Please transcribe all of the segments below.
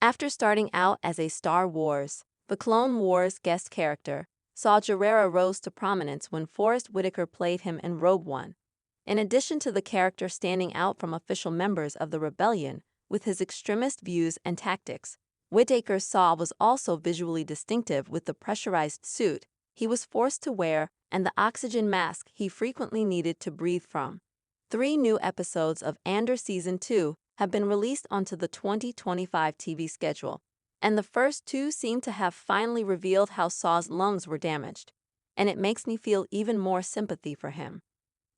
After starting out as a Star Wars, The Clone Wars guest character, Saw Gerrera rose to prominence when Forest Whitaker played him in Rogue One. In addition to the character standing out from official members of the rebellion with his extremist views and tactics, Whitaker's Saw was also visually distinctive with the pressurized suit he was forced to wear and the oxygen mask he frequently needed to breathe from. 3 new episodes of Andor Season 2 have been released onto the 2025 TV schedule, and the first 2 seem to have finally revealed how Saw's lungs were damaged, and it makes me feel even more sympathy for him.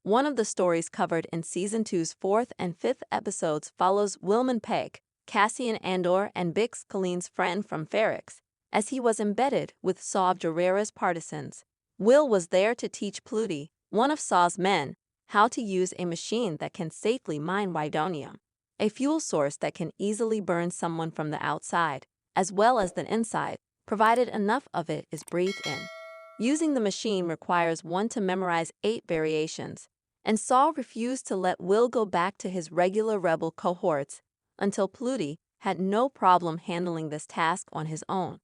One of the stories covered in Season 2's 4th and 5th episodes follows Wilman Peg, Cassian Andor and Bix Colleen's friend from Ferrix, as he was embedded with Saw Gerrera's partisans. Will was there to teach Pluty, one of Saw's men, how to use a machine that can safely mine rhydonium, a fuel source that can easily burn someone from the outside, as well as the inside, provided enough of it is breathed in. Using the machine requires one to memorize 8 variations, and Saw refused to let Will go back to his regular rebel cohorts until Pluty had no problem handling this task on his own.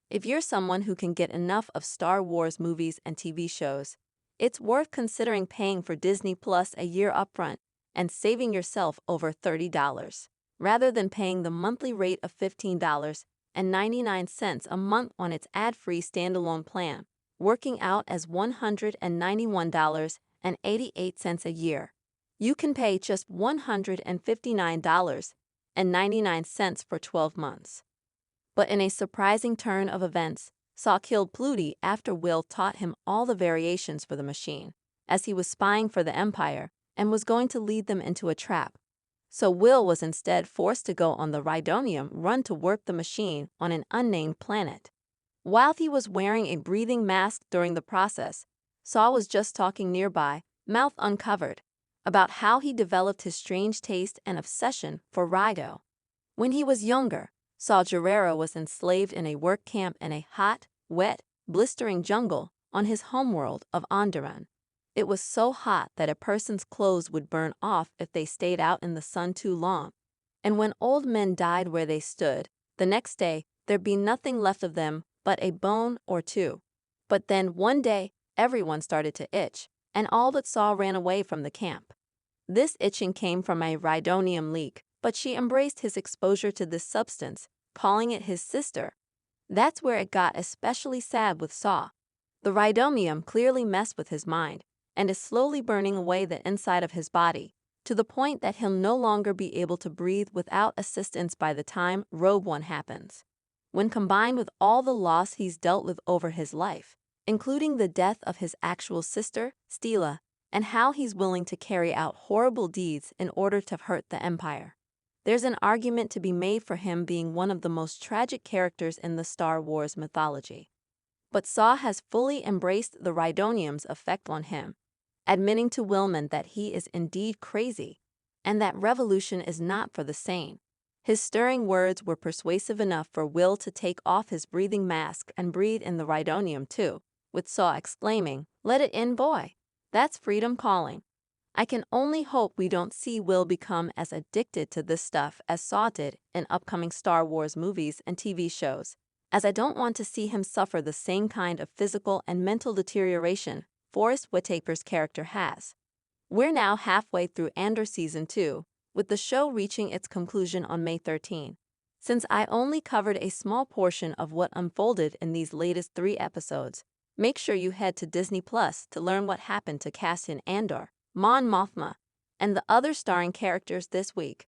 If you're someone who can get enough of Star Wars movies and TV shows, it's worth considering paying for Disney Plus a year upfront and saving yourself over $30, rather than paying the monthly rate of $15.99 a month on its ad-free standalone plan, working out as $191.88 a year. You can pay just $159.99 for 12 months. But in a surprising turn of events, Saw killed Pluty after Will taught him all the variations for the machine, as he was spying for the Empire and was going to lead them into a trap. So Will was instead forced to go on the rhydonium run to work the machine on an unnamed planet. While he was wearing a breathing mask during the process, Saw was just talking nearby, mouth uncovered, about how he developed his strange taste and obsession for rhydo. When he was younger, Saw Gerrera was enslaved in a work camp in a hot, wet, blistering jungle on his homeworld of Andor. It was so hot that a person's clothes would burn off if they stayed out in the sun too long. And when old men died where they stood, the next day there'd be nothing left of them but a bone or two. But then one day, everyone started to itch, and all but Saw ran away from the camp. This itching came from a rhydonium leak, but she embraced his exposure to this substance, calling it his sister. That's where it got especially sad with Saw. The rhydonium clearly messed with his mind and is slowly burning away the inside of his body, to the point that he'll no longer be able to breathe without assistance by the time Rogue One happens. When combined with all the loss he's dealt with over his life, including the death of his actual sister, Stila, and how he's willing to carry out horrible deeds in order to hurt the Empire, there's an argument to be made for him being one of the most tragic characters in the Star Wars mythology. But Saw has fully embraced the rhydonium's effect on him, admitting to Wilman that he is indeed crazy, and that revolution is not for the sane. His stirring words were persuasive enough for Will to take off his breathing mask and breathe in the rhydonium too, with Saw exclaiming, "Let it in, boy. That's freedom calling." I can only hope we don't see Will become as addicted to this stuff as Saw did in upcoming Star Wars movies and TV shows, as I don't want to see him suffer the same kind of physical and mental deterioration Forest Whitaker's character has. We're now halfway through Andor Season 2, with the show reaching its conclusion on May 13. Since I only covered a small portion of what unfolded in these latest 3 episodes, make sure you head to Disney Plus to learn what happened to Cassian Andor, Mon Mothma, and the other starring characters this week.